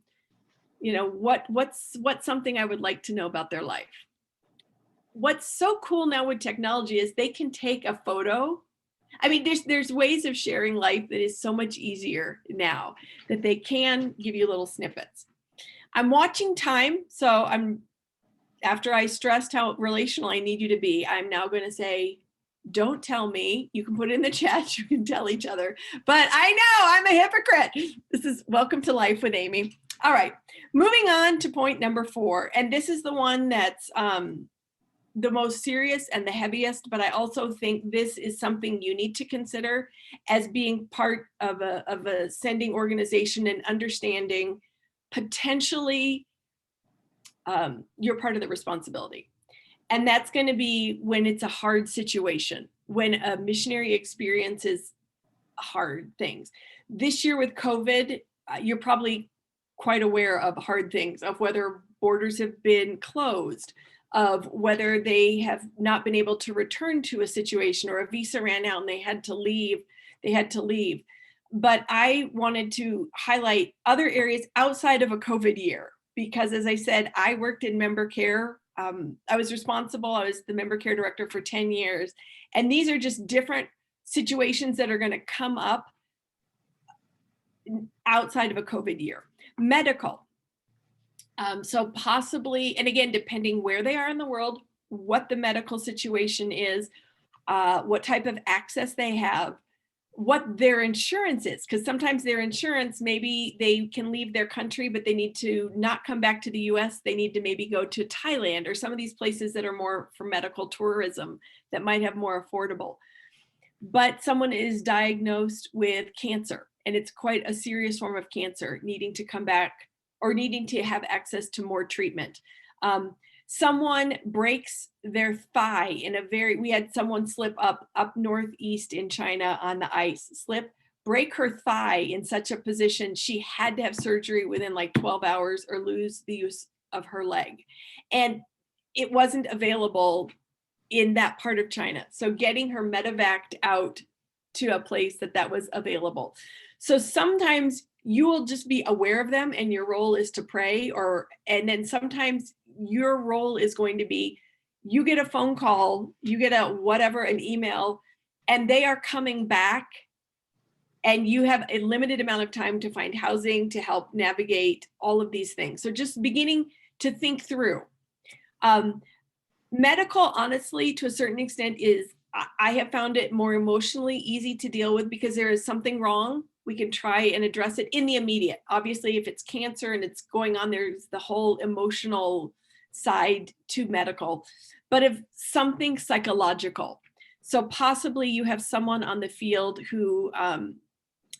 what's something I would like to know about their life? What's so cool now with technology is they can take a photo. I mean, there's ways of sharing life that is so much easier now that they can give you little snippets. I'm watching time, so after I stressed how relational I need you to be, I'm now going to say, don't tell me. You can put it in the chat. You can tell each other. But I know I'm a hypocrite. This is Welcome to Life with Amy. All right, moving on to point number 4. And this is the one that's the most serious and the heaviest, but I also think this is something you need to consider as being part of a sending organization and understanding potentially you're part of the responsibility. And that's going to be when it's a hard situation, when a missionary experiences hard things. This year with COVID, you're probably quite aware of hard things, of whether borders have been closed, of whether they have not been able to return to a situation, or a visa ran out and they had to leave. But I wanted to highlight other areas outside of a COVID year, because as I said, I worked in member care. I was the member care director for 10 years. And these are just different situations that are going to come up outside of a COVID year. Medical. So possibly, and again, depending where they are in the world, what the medical situation is, what type of access they have, what their insurance is, because sometimes their insurance, maybe they can leave their country, but they need to not come back to the US. They need to maybe go to Thailand or some of these places that are more for medical tourism that might have more affordable. But someone is diagnosed with cancer, and it's quite a serious form of cancer, needing to come back or needing to have access to more treatment. Someone breaks their thigh we had someone slip up northeast in China on the ice, break her thigh in such a position, she had to have surgery within like 12 hours or lose the use of her leg. And it wasn't available in that part of China. So getting her medevaced out to a place that was available. So sometimes you will just be aware of them and your role is to pray, and then sometimes your role is going to be, you get a phone call, you get an email, and they are coming back and you have a limited amount of time to find housing, to help navigate all of these things. So just beginning to think through. Medical, honestly, to a certain extent I have found it more emotionally easy to deal with, because there is something wrong. We can try and address it in the immediate. Obviously, if it's cancer and it's going on, there's the whole emotional side to medical. But if something psychological, so possibly you have someone on the field who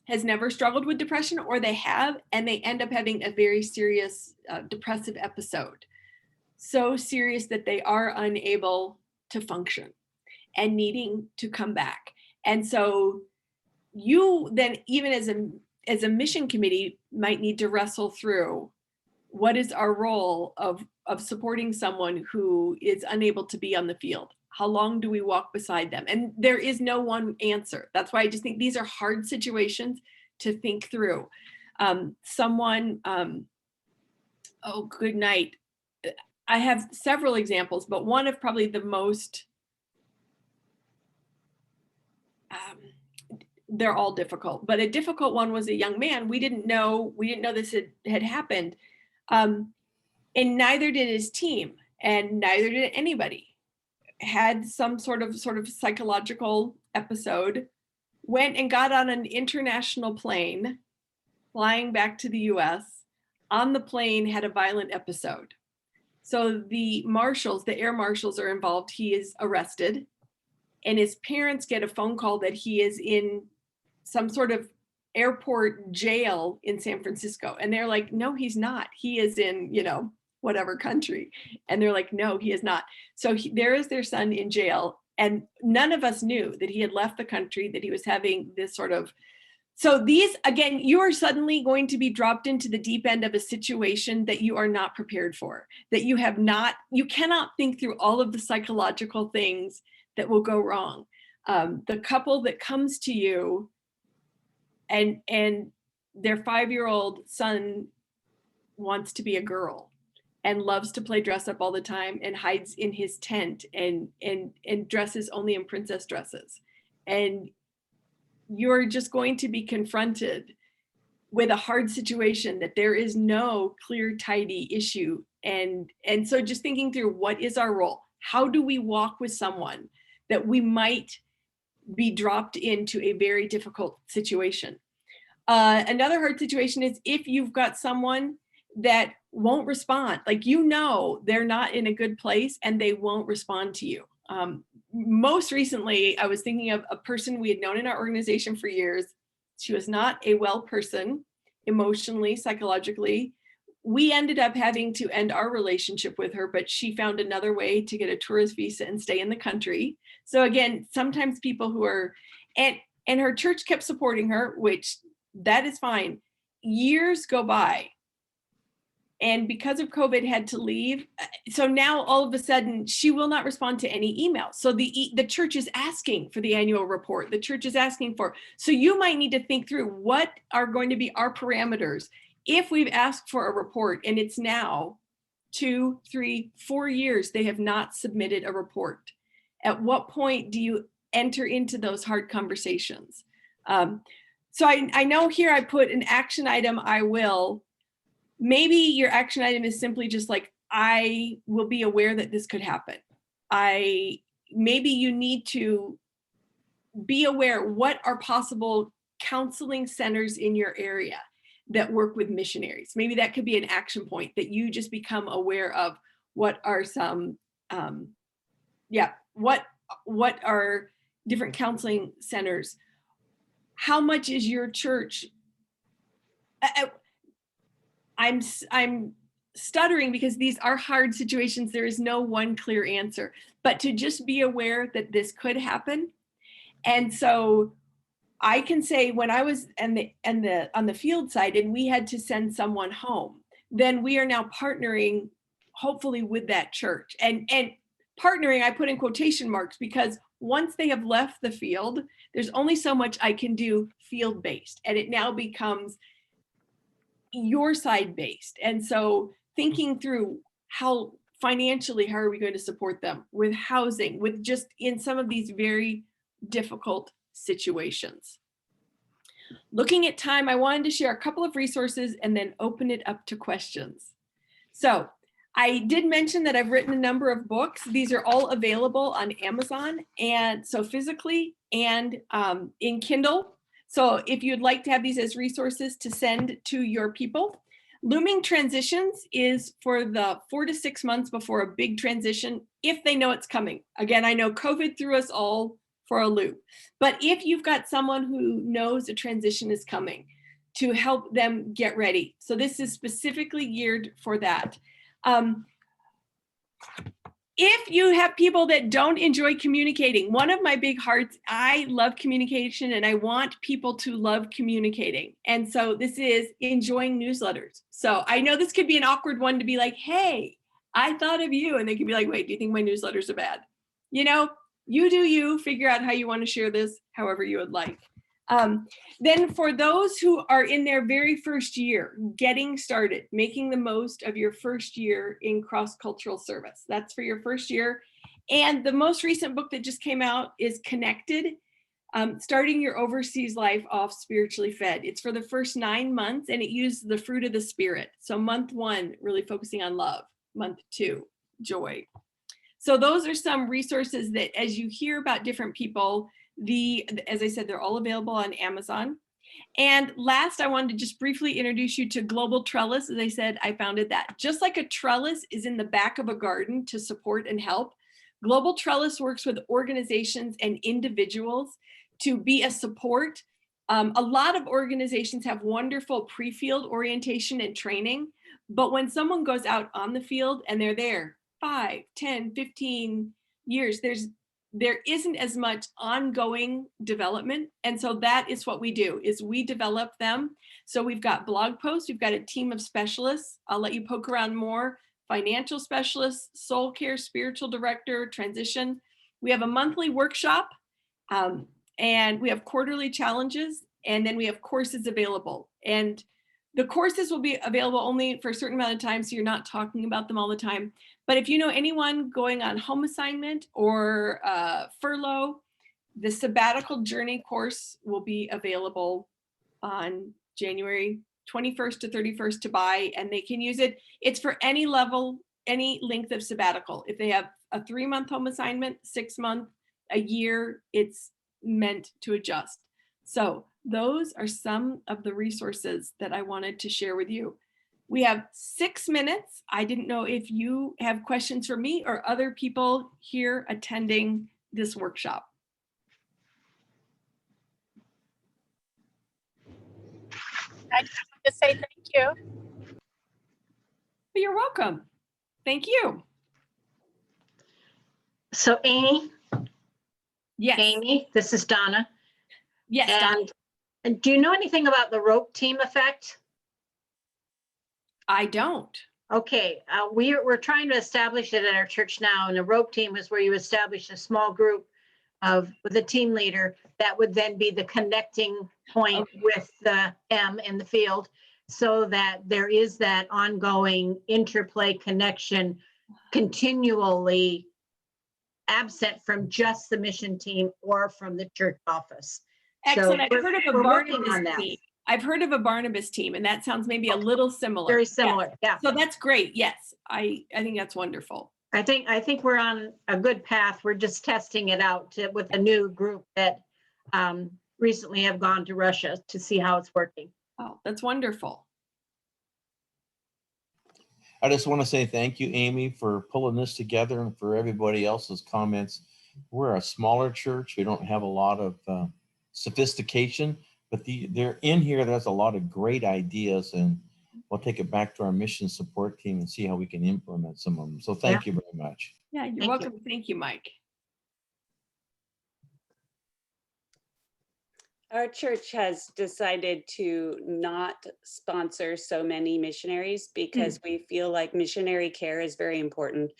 has never struggled with depression, or they have, and they end up having a very serious depressive episode. So serious that they are unable to function and needing to come back. And so you then, even as a mission committee, might need to wrestle through, what is our role of supporting someone who is unable to be on the field? How long do we walk beside them? And there is no one answer. That's why I just think these are hard situations to think through. Oh, good night. I have several examples, but one of probably the most, they're all difficult, but a difficult one was a young man. We didn't know this had happened. And neither did his team, and neither did anybody. Had some sort of psychological episode, went and got on an international plane, flying back to the US. On the plane, had a violent episode. So the air marshals are involved. He is arrested, and his parents get a phone call that he is in some sort of airport jail in San Francisco. And they're like, no, he's not. He is in, whatever country. And they're like, no, he is not. So there is their son in jail. And none of us knew that he had left the country, that he was having this sort of. So these, again, you are suddenly going to be dropped into the deep end of a situation that you are not prepared for, that you cannot think through all of the psychological things that will go wrong. The couple that comes to you and their 5-year-old son wants to be a girl and loves to play dress up all the time and hides in his tent and dresses only in princess dresses. And you're just going to be confronted with a hard situation that there is no clear, tidy issue. And so just thinking through, what is our role? How do we walk with someone that we might be dropped into a very difficult situation? Another hard situation is if you've got someone that won't respond, like, they're not in a good place and they won't respond to you. Most recently, I was thinking of a person we had known in our organization for years. She was not a well person, emotionally, psychologically. We ended up having to end our relationship with her, but she found another way to get a tourist visa and stay in the country. So again, sometimes people who are, and And her church kept supporting her, which that is fine. Years go by. And because of COVID had to leave. So now all of a sudden she will not respond to any emails. So the church is asking for the annual report. The church is asking for, so you might need to think through what are going to be our parameters if we've asked for a report and it's now 2, 3, 4 years they have not submitted a report. At what point do you enter into those hard conversations? So I know here I put an action item, I will. Maybe your action item is simply just like, I will be aware that this could happen. Maybe you need to be aware what are possible counseling centers in your area that work with missionaries. Maybe that could be an action point that you just become aware of. What are some, what are different counseling centers? How much is your church? I'm stuttering because these are hard situations. There is no one clear answer, but to just be aware that this could happen. And so I can say when I was on the field side and we had to send someone home, then we are now partnering hopefully with that church. And partnering, I put in quotation marks, because once they have left the field, there's only so much I can do field-based, and it now becomes your side based. And so thinking through how financially, how are we going to support them with housing, with just in some of these very difficult situations. Looking at time, I wanted to share a couple of resources and then open it up to questions. So I did mention that I've written a number of books. These are all available on Amazon, and so physically and in Kindle. So if you'd like to have these as resources to send to your people. Looming Transitions is for the 4 to 6 months before a big transition, if they know it's coming. Again, I know COVID threw us all for a loop, but if you've got someone who knows a transition is coming, to help them get ready. So this is specifically geared for that. If you have people that don't enjoy communicating, one of my big hearts, I love communication and I want people to love communicating. And so this is enjoying newsletters. So I know this could be an awkward one to be like, hey, I thought of you. And they can be like, wait, do you think my newsletters are bad? You know, you do you, figure out how you want to share this, however you would like. Then for those who are in their very first year, getting started, making the most of your first year in cross-cultural service. That's for your first year. And the most recent book that just came out is Connected, Starting Your Overseas Life Off Spiritually Fed. It's for the first 9 months and it used the fruit of the spirit. So month 1, really focusing on love. Month 2, joy. So those are some resources that as you hear about different people, as I said, they're all available on Amazon. And last, I wanted to just briefly introduce you to Global Trellis. As I said, I founded that. Just like a trellis is in the back of a garden to support and help, Global Trellis works with organizations and individuals to be a support. A lot of organizations have wonderful pre-field orientation and training, but when someone goes out on the field and they're there 5, 10, 15 years, there isn't as much ongoing development. And so that is what we do, is we develop them. So we've got blog posts, we've got a team of specialists. I'll let you poke around more. Financial specialists, soul care, spiritual director, transition. We have a monthly workshop and we have quarterly challenges, and then we have courses available. And the courses will be available only for a certain amount of time, so you're not talking about them all the time. But if you know anyone going on home assignment or furlough, the sabbatical journey course will be available on January 21st to 31st to buy, and they can use it. It's for any level, any length of sabbatical. If they have a 3-month home assignment, 6-month, a year, it's meant to adjust. So those are some of the resources that I wanted to share with you. We have 6 minutes. I didn't know if you have questions for me or other people here attending this workshop. I just want to say thank you. You're welcome. Thank you. So Amy, Yes. Amy, this is Donna. Yes, Donna. And do you know anything about the rope team effect? I don't. Okay, we're trying to establish it at our church now, and the rope team is where you establish a small group with a team leader that would then be the connecting point with the M in the field, so that there is that ongoing interplay connection continually absent from just the mission team or from the church office. Excellent. So I've heard of a we're working on Barnabas that. team. I've heard of a Barnabas team, and that sounds maybe a little similar. Very similar, yeah. So that's great. Yes, I think that's wonderful. I think we're on a good path. We're just testing it out with a new group that recently have gone to Russia to see how it's working. Oh, that's wonderful. I just want to say thank you, Amy, for pulling this together and for everybody else's comments. We're a smaller church. We don't have a lot of sophistication, but they're in here. There's a lot of great ideas, and we'll take it back to our mission support team and see how we can implement some of them. So thank you very much. Yeah, you're welcome. Thank you, Mike. Our church has decided to not sponsor so many missionaries because we feel like missionary care is very important.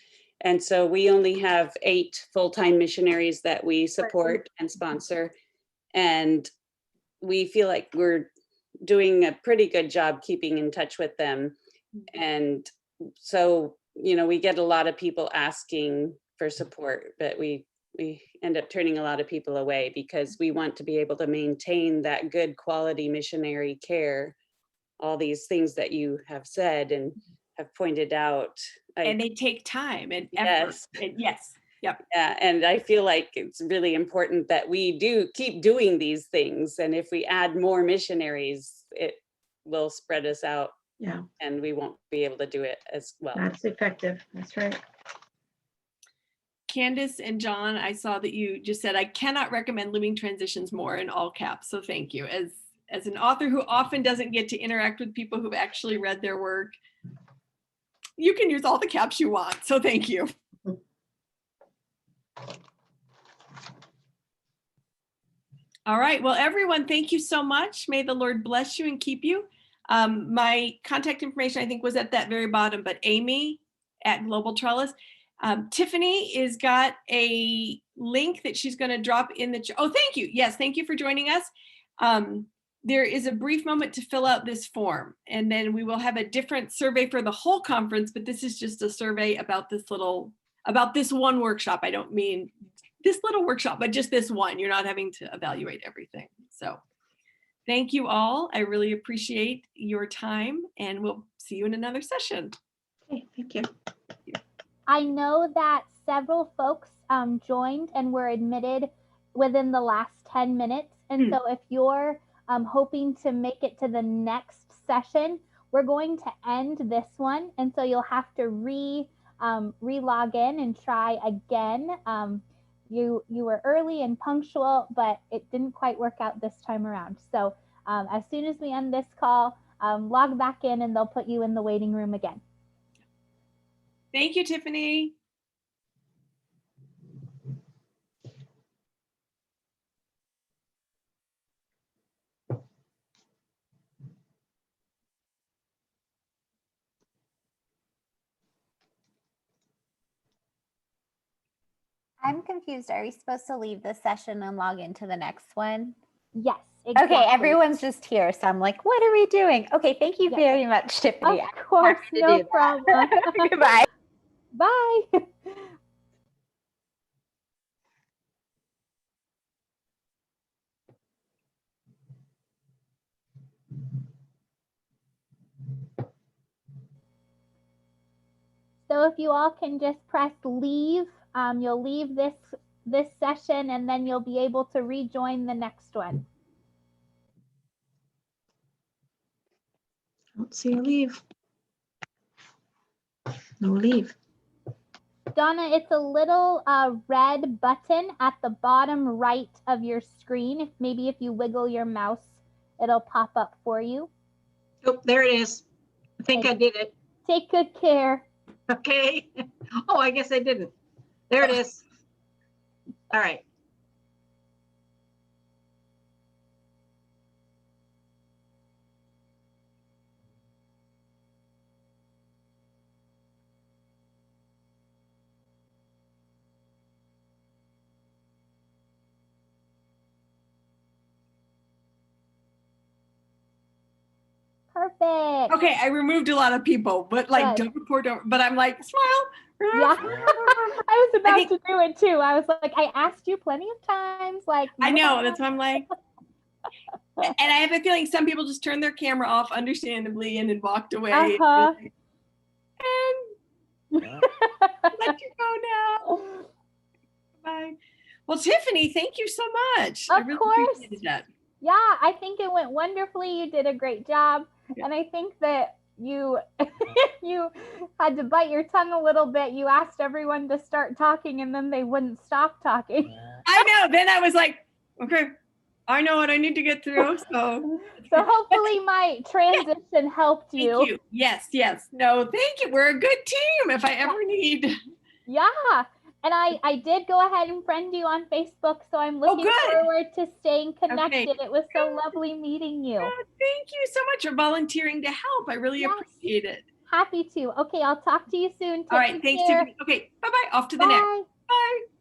And so we only have 8 full-time missionaries that we support and sponsor. And we feel like we're doing a pretty good job keeping in touch with them. And so, you know, we get a lot of people asking for support, but we end up turning a lot of people away because we want to be able to maintain that good quality missionary care, all these things that you have said and have pointed out. And they take time and effort. Yes. Yep. Yeah, and I feel like it's really important that we do keep doing these things. And if we add more missionaries, it will spread us out. Yeah. And we won't be able to do it as well. That's effective. That's right. Candace and John, I saw that you just said, I cannot recommend Living Transitions more in all caps. So thank you. As an author who often doesn't get to interact with people who've actually read their work, you can use all the caps you want. So thank you. All right. Well, everyone, thank you so much. May the Lord bless you and keep you. My contact information, I think, was at that very bottom, but Amy at Global Trellis. Tiffany is got a link that she's going to drop in the chat. Oh, thank you. Yes, thank you for joining us. There is a brief moment to fill out this form, and then we will have a different survey for the whole conference, but this is just a survey about this one workshop. I don't mean this little workshop, but just this one. You're not having to evaluate everything. So thank you all. I really appreciate your time, and we'll see you in another session. Okay, thank you. I know that several folks joined and were admitted within the last 10 minutes. And so if you're hoping to make it to the next session, we're going to end this one. And so you'll have to re-log in and try again. You were early and punctual, but it didn't quite work out this time around. So as soon as we end this call, log back in and they'll put you in the waiting room again. Thank you, Tiffany. I'm confused. Are we supposed to leave this session and log into the next one? Yes. Exactly. Okay, everyone's just here. So I'm like, what are we doing? Okay, thank you very much, Tiffany. Of course, no problem. Goodbye. Bye. So if you all can just press leave, you'll leave this session and then you'll be able to rejoin the next one. Don't see a leave. No leave. Donna, it's a little red button at the bottom right of your screen. Maybe if you wiggle your mouse, it'll pop up for you. Oh, there it is. I think I did it. Take good care. Okay. Oh, I guess I didn't. There it is. All right. Perfect. Okay, I removed a lot of people, but like Good. don't report over. But I'm like, smile. Yeah. I was about to do it too. I was like, I asked you plenty of times. Like, I move know. on. That's why I'm like. And I have a feeling some people just turned their camera off, understandably, and then walked away. Uh-huh. And let you go now. Bye. Well, Tiffany, thank you so much. I Of really course. appreciated that. Yeah, I think it went wonderfully. You did a great job. Yeah. And I think that you you had to bite your tongue a little bit. You asked everyone to start talking and then they wouldn't stop talking. I know. Then I was like, okay, I know what I need to get through. So Hopefully my transition helped thank you. you. Yes, yes. No, thank you. We're a good team if I ever need. Yeah. And I did go ahead and friend you on Facebook, so I'm looking good. forward to staying connected. Okay. It was so lovely meeting you. Thank you so much for volunteering to help. I really Yes. appreciate it. Happy to. Okay, I'll talk to you soon. All right. Take Thanks, care. Tiffany. Okay. Bye-bye. Off to the next. Bye. Bye.